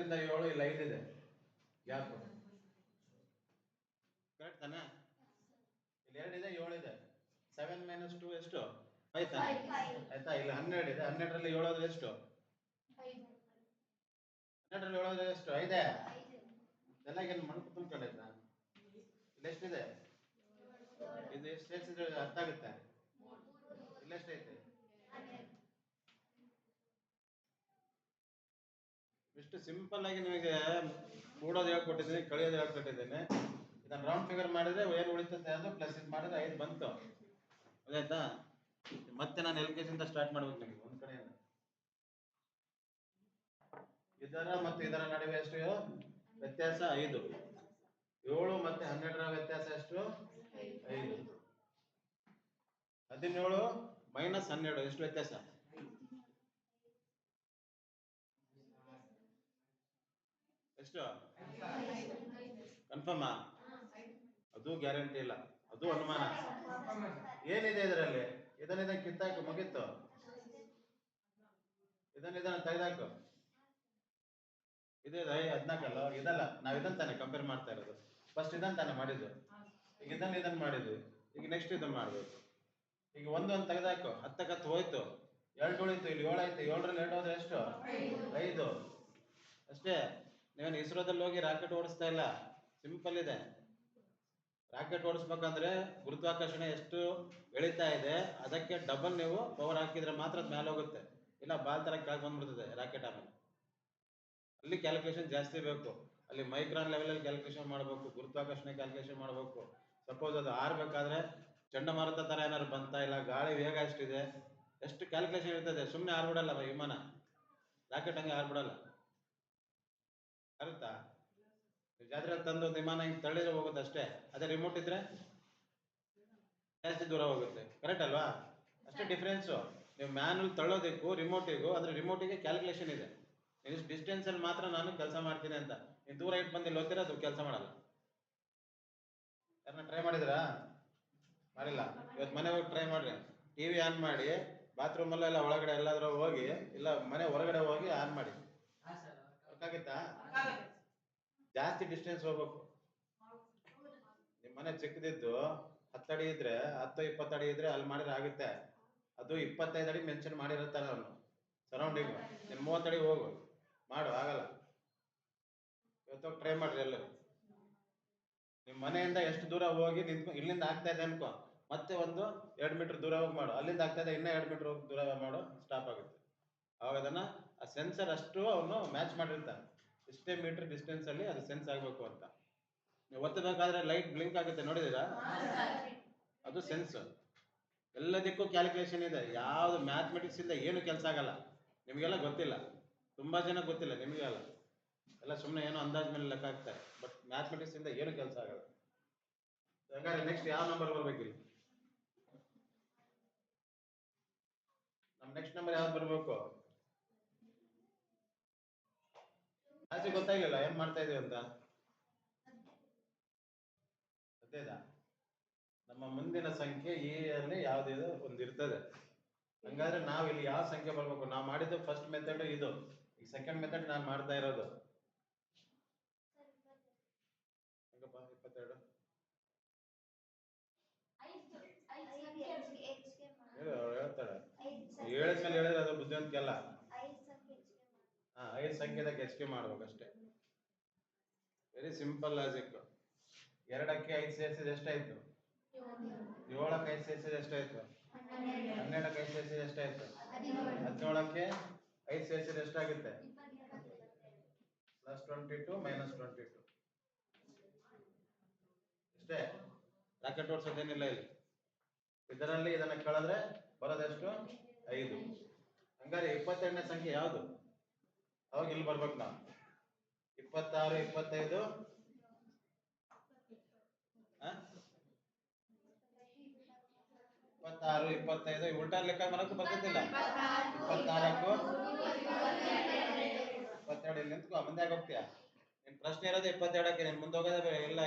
2ರಿಂದ 7 ಇಲ್ಲಿ 5 ಇದೆ gap. Correct ತಾನೆ? ಇಲ್ಲಿ 2 ಇದೆ, 7 ಇದೆ. 7 - 2 ಎಷ್ಟು? 5 ತಾನೆ? ಆಯ್ತಾ? ಇಲ್ಲಿ 12 ಇದೆ. 12ರಲ್ಲಿ 7 ಹೋದ್ರೆ ಎಷ್ಟು? 12ರಲ್ಲಿ 7 ಹೋದ್ರೆ ಎಷ್ಟು? 5. ಎಲ್ಲ ಏನು ಮಣ್ಣು ತುಂಬ್ಕೊಂಡೈತಾ? ಇಲ್ಲಿ ಎಷ್ಟಿದೆ? ಇದು ಎಷ್ಟು ಸೇರಿಸಿದ್ರೆ ಅರ್ಥ ಆಗುತ್ತೆ? ಇಲ್ಲೆಷ್ಟೈತೆ? ಇಷ್ಟು ಸಿಂಪಲ್ ಆಗಿ ನಿಮಗೆ ಕೂಡೋದು ಹೇಳ್ಕೊಟ್ಟಿದ್ದೀನಿ, ಕಳಿಯೋದು ಹೇಳ್ಕೊಟ್ಟಿದ್ದೀನಿ. ಇದನ್ನು ರೌಂಡ್ ಫಿಗರ್ ಮಾಡಿದ್ರೆ ಏನು ಉಳಿತೈತೆ ಅದು ಪ್ಲಸ್ ಇದು ಮಾಡಿದ್ರೆ 5 ಬಂತು. ಅದಾಯ್ತಾ? ಮತ್ತೆ ನಾನು LKG ಸ್ಟಾರ್ಟ್ ಮಾಡ್ಬೇಕು ನಿಮಗೆ ಒಂದು ಕಡೆಯಿಂದ. ಇದರ ಮತ್ತು ಇದರ ನಡುವೆ ಎಷ್ಟು ವ್ಯತ್ಯಾಸ? 5. 7 ಮತ್ತು 12ರ ವ್ಯತ್ಯಾಸ ಎಷ್ಟು? 5. 17 - 12 ಎಷ್ಟು ವ್ಯತ್ಯಾಸ? ಎಷ್ಟು? ಕನ್ಫರ್ಮಾ? ಅದು ಗ್ಯಾರಂಟಿ ಇಲ್ಲ, ಅದು ಅನುಮಾನ. ಏನಿದೆ ಇದರಲ್ಲಿ? ಇದನ್ನ ಕಿತ್ತಾಕು, ಮುಗಿತ್ತು. ಇದನ್ನ ತೆಗೆದಾಕು. ಇದೆ 14 ಇದಲ್ಲ, ನಾವು ಇದನ್ನ ತಾನೇ ಕಂಪೇರ್ ಮಾಡ್ತಾ ಇರೋದು. ಫಸ್ಟ್ ಇದನ್ನ ತಾನೇ ಮಾಡಿದ್ದು, ಈಗ ಇದನ್ನ ಮಾಡಿದ್ವಿ. ಈಗ ನೆಕ್ಸ್ಟ್ ಇದನ್ನ ಮಾಡಬೇಕು. ಈಗ ಒಂದು ತೆಗೆದಾಕು. 10ಕ್ಕೆ 10 ಹೋಯ್ತು, 2 ಉಳಿತು. ಇಲ್ಲಿ 7 ಐತೆ. 7ರಲ್ಲಿ 2 ಹೋದ್ರೆ ಎಷ್ಟು? 5 ಅಷ್ಟೇ. ನೀವೇನು ಇಸ್ರೋದಲ್ಲಿ ಹೋಗಿ ರಾಕೆಟ್ ಓಡಿಸ್ತಾ ಇಲ್ಲ, ಸಿಂಪಲ್ ಇದೆ. ರಾಕೆಟ್ ಓಡಿಸ್ಬೇಕಂದ್ರೆ ಗುರುತ್ವಾಕರ್ಷಣೆ ಎಷ್ಟು ಎಳಿತಾ ಇದೆ ಅದಕ್ಕೆ ಡಬಲ್ ನೀವು ಪವರ್ ಹಾಕಿದ್ರೆ ಮಾತ್ರ ಅದು ಮೇಲೆ ಹೋಗುತ್ತೆ, ಇಲ್ಲ ಬಾಲ್ ತರ ಕೆಳಗೆ ಬಂದ್ಬಿಡ್ತದೆ ರಾಕೆಟ್. ಆಮೇಲೆ ಅಲ್ಲಿ ಕ್ಯಾಲ್ಕುಲೇಷನ್ ಜಾಸ್ತಿ ಬೇಕು. ಅಲ್ಲಿ ಮೈಕ್ರಾನ್ ಲೆವೆಲಲ್ಲಿ ಕ್ಯಾಲ್ಕುಲೇಷನ್ ಮಾಡಬೇಕು, ಗುರುತ್ವಾಕರ್ಷಣೆ ಕ್ಯಾಲ್ಕುಲೇಷನ್ ಮಾಡಬೇಕು. ಸಪೋಸ್ ಅದು ಹಾರಬೇಕಾದ್ರೆ ಚಂಡಮಾರುತ ಥರ ಏನಾದ್ರು ಬಂತಾ, ಇಲ್ಲ ಗಾಳಿ ವೇಗ ಎಷ್ಟಿದೆ, ಎಷ್ಟು ಕ್ಯಾಲ್ಕುಲೇಷನ್ ಇರ್ತದೆ. ಸುಮ್ಮನೆ ಹಾರ್ಬಿಡಲ್ಲ ವಿಮಾನ, ರಾಕೆಟ್ ಹಂಗೆ ಹಾರ್ಬಿಡಲ್ಲ. ಅರುತ್ತಾ? ಜಾತ್ರೆಯಲ್ಲಿ ತಂದು ವಿಮಾನ ಹಿಂಗೆ ತಳ್ಳಿದ್ರೆ ಹೋಗುತ್ತೆ ಅಷ್ಟೇ. ಅದೇ ರಿಮೋಟ್ ಇದ್ರೆ ಜಾಸ್ತಿ ದೂರ ಹೋಗುತ್ತೆ. ಕರೆಕ್ಟ್ ಅಲ್ವಾ? ಅಷ್ಟೇ ಡಿಫ್ರೆನ್ಸು. ನೀವು ಮ್ಯಾನುವಲ್ ತಳ್ಳೋದಕ್ಕೂ ರಿಮೋಟಿಗೂ, ಅಂದರೆ ರಿಮೋಟಿಗೆ ಕ್ಯಾಲ್ಕುಲೇಷನ್ ಇದೆ. ನೀವು ಡಿಸ್ಟೆನ್ಸಲ್ಲಿ ಮಾತ್ರ ನಾನು ಕೆಲಸ ಮಾಡ್ತೀನಿ ಅಂತ. ನೀವು ದೂರ ಇಟ್ಟು ಬಂದು ಇಲ್ಲಿ ಹೋಗ್ತೀರಾ, ಅದು ಕೆಲಸ ಮಾಡಲ್ಲ. ಯಾರನ್ನ ಟ್ರೈ ಮಾಡಿದ್ರಾ? ಮಾಡಿಲ್ಲ. ಇವತ್ತು ಮನೆ ಹೋಗಿ ಟ್ರೈ ಮಾಡಿರಿ. TV ಆನ್ ಮಾಡಿ, ಬಾತ್ರೂಮಲ್ಲೆಲ್ಲ ಒಳಗಡೆ ಎಲ್ಲಾದ್ರೂ ಹೋಗಿ, ಇಲ್ಲ ಮನೆ ಹೊರಗಡೆ ಹೋಗಿ ಆನ್ ಮಾಡಿ. ಗೊತ್ತಾಗುತ್ತಾ? ಜಾಸ್ತಿ ಡಿಸ್ಟೆನ್ಸ್ ಹೋಗ್ಬೇಕು. ನಿಮ್ಮ ಮನೆ ಚಿಕ್ಕದಿದ್ದು 10 ಅಡಿ ಇದ್ರೆ, 10-20 ಅಡಿ ಇದ್ರೆ ಅಲ್ಲಿ ಮಾಡಿದ್ರೆ ಆಗುತ್ತೆ. ಅದು 25 ಅಡಿ ಮೆನ್ಷನ್ ಮಾಡಿರುತ್ತಾನೆ ಅವನು ಸರೌಂಡಿಂಗ್. ನೀನು 30 ಅಡಿ ಹೋಗು, ಮಾಡು, ಆಗಲ್ಲ. ಇವತ್ತು ಟ್ರೈ ಮಾಡ್ರಿ ಎಲ್ಲರೂ. ನಿಮ್ಮ ಮನೆಯಿಂದ ಎಷ್ಟು ದೂರ ಹೋಗಿ ನಿಂತ್ಕೊ, ಇಲ್ಲಿಂದ ಆಗ್ತಾ ಇದೆ ಅನ್ಕೋ, ಮತ್ತೆ ಒಂದು 2 ಮೀಟರ್ ದೂರ ಹೋಗಿ ಮಾಡು. ಅಲ್ಲಿಂದ ಆಗ್ತಾ ಇದೆ, ಇನ್ನೂ 2 ಮೀಟರ್ ಹೋಗಿ ದೂರ ಮಾಡು, ಸ್ಟಾಪ್ ಆಗುತ್ತೆ. ಅವಾಗ ಅದನ್ನು ಆ ಸೆನ್ಸರ್ ಅಷ್ಟು ಅವನು ಮ್ಯಾಚ್ ಮಾಡಿರ್ತಾನೆ. ಇಷ್ಟೇ ಮೀಟರ್ ಡಿಸ್ಟೆನ್ಸಲ್ಲಿ ಅದು ಸೆನ್ಸ್ ಆಗಬೇಕು ಅಂತ. ನೀವು ಒತ್ತಬೇಕಾದ್ರೆ ಲೈಟ್ ಬ್ಲಿಂಕ್ ಆಗುತ್ತೆ, ನೋಡಿದ್ದೀರಾ? ಅದು ಸೆನ್ಸ್. ಎಲ್ಲದಕ್ಕೂ ಕ್ಯಾಲ್ಕುಲೇಷನ್ ಇದೆ. ಯಾವುದು ಮ್ಯಾಥಮೆಟಿಕ್ಸ್ ಇಂದ ಏನು ಕೆಲಸ ಆಗಲ್ಲ. ನಿಮಗೆಲ್ಲ ಗೊತ್ತಿಲ್ಲ, ತುಂಬ ಜನ ಗೊತ್ತಿಲ್ಲ ನಿಮಗೆಲ್ಲ. ಎಲ್ಲ ಸುಮ್ಮನೆ ಏನೋ ಅಂದಾಜ್ ಮೇಲೆ ಲೆಕ್ಕ ಹಾಕ್ತಾರೆ, ಬಟ್ ಮ್ಯಾಥಮೆಟಿಕ್ಸ್ ಇಂದ ಏನು ಕೆಲಸ ಆಗಲ್ಲ. ಹಾಗಾದ್ರೆ ನೆಕ್ಸ್ಟ್ ಯಾವ ನಂಬರ್ ಬರ್ಬೇಕಿಲ್ಲ? ನಮ್ಮ ನೆಕ್ಸ್ಟ್ ನಂಬರ್ ಯಾವ್ದು ಬರಬೇಕು? ಆಚೆ ಗೊತ್ತಾಗಿಲ್ಲ ಏನ್ ಮಾಡ್ತಾ ಇದೀವಿ ಅಂತ. ಅದೇದಾ ನಮ್ಮ ಮುಂದಿನ ಸಂಖ್ಯೆ ಈ ಅಲ್ಲಿ ಯಾವ್ದಿದೆ ಒಂದು ಇರ್ತದೆ. ಹಂಗಾದ್ರೆ ನಾವು ಇಲ್ಲಿ ಯಾವ ಸಂಖ್ಯೆ ಬರ್ಬೇಕು? ನಾವು ಮಾಡಿದ್ದು ಫಸ್ಟ್ ಮೆಥಡ್ ಇದು, ಈಗ ಸೆಕೆಂಡ್ ಮೆಥಡ್ ನಾನು ಮಾಡ್ತಾ ಇರೋದು. ಹೆಂಗಪ್ಪ 22 ಹೇಳ್ತಾಳೆ. ಹೇಳಿದ್ಮೇಲೆ ಹೇಳಿದ್ರೆ ಅದು ಬುದ್ಧಿವಂತಿಕೆ ಅಲ್ಲ. 5 ಸಂಖ್ಯೆದಾಗ ಹೆಚ್ಚಿಗೆ ಮಾಡ್ಬೇಕಷ್ಟೇ. Very simple logic. 2ಕ್ಕೆ 5 ಸೇರಿಸಿದ್ರೆ ಎಷ್ಟಾಯ್ತು? 7ಕ್ಕೆ 5 ಸೇರಿಸಿದ್ರೆ ಎಷ್ಟಾಯ್ತು? 12ಕ್ಕೆ 5 ಸೇರಿಸಿದ್ರೆ ಎಷ್ಟಾಯ್ತು? 17ಕ್ಕೆ 5 ಸೇರಿಸಿದ್ರೆ ಎಷ್ಟಾಗುತ್ತೆ? +22 -22 ಇಷ್ಟೇ. ರಾಕೆಟ್ ಓಡಿಸೋದೇನಿಲ್ಲ ಇಲ್ಲಿ. ಇದರಲ್ಲಿ ಇದನ್ನ ಕಳೆದ್ರೆ ಬರೋದೆಷ್ಟು? 5. ಹಂಗಾರೆ 22ನೇ ಸಂಖ್ಯೆ ಯಾವುದು? ಅವಾಗ ಇಲ್ಲಿ ಬರ್ಬೇಕು ನಾವು. 26, 25 26, 25 ಉಲ್ಟಾ ಲೆಕ್ಕ ಮಾಡಕ್ಕೂ ಬರ್ತಿದ್ದಿಲ್ಲ. 24, 22 ಇಲ್ಲಿ ನಿಂತ್ಕೊ, ಮುಂದೆ ಹೋಗ್ತೀಯಾ? ನಿನ್ ಪ್ರಶ್ನೆ ಇರೋದು 22ಕ್ಕೆ, ನೀನು ಮುಂದೆ ಹೋಗೋದೇ ಇಲ್ಲ.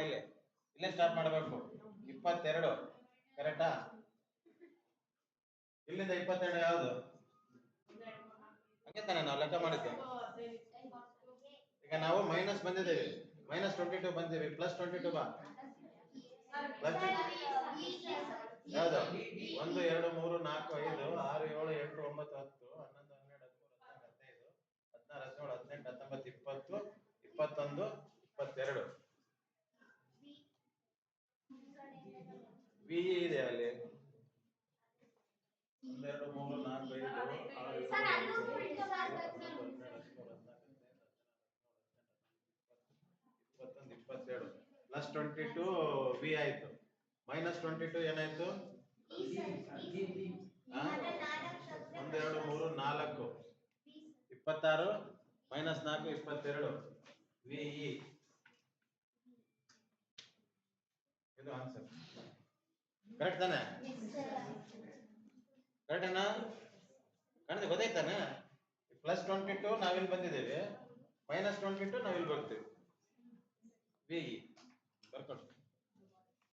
ಇಲ್ಲೇ ಸ್ಟಾಪ್ ಮಾಡಬೇಕು. 22 ಕರೆಕ್ಟಾ? ಇಲ್ಲಿಂದ 22 ಯಾವುದು? ಹಂಗೆ ತಾನೆ ನಾವು ಲೆಕ್ಕ ಮಾಡಿದ್ದು. ಈಗ ಈಗ ನಾವು ಮೈನಸ್ ಬಂದಿದ್ದೀವಿ, -22 ಬಂದಿದ್ದೀವಿ, +22 ಬಾ. ಯಾವುದು? 1 2 3 4 5 6 7 8 9 10 11 12 13 14 15 16 17 18 19 20 21 22 ವಿ ಇದೆ ಅಲ್ಲಿ. 1 2 3 4 5 6 7 8 9 10 +22 ವಿ ಆಯ್ತು. -22 ಏನಾಯ್ತು? 1 2 3 4 26 -4 22 ವಿಇ. ಇದು ಆನ್ಸರ್. ಕರೆಕ್ಟ್ ತಾನೆ? ಕರೆಕ್ಟ್ ಅಣ್ಣ? ಕಾಣಿದೆ ಗೊತ್ತಾಯ್ತಾನೆ? +22 ನಾವಿಲ್ಲಿ ಬಂದಿದ್ದೇವೆ, -22 ನಾವಿಲ್ಲಿ ಬರ್ತೀವಿ. ವಿಇ ಬರ್ಕೊಟ್ಟು.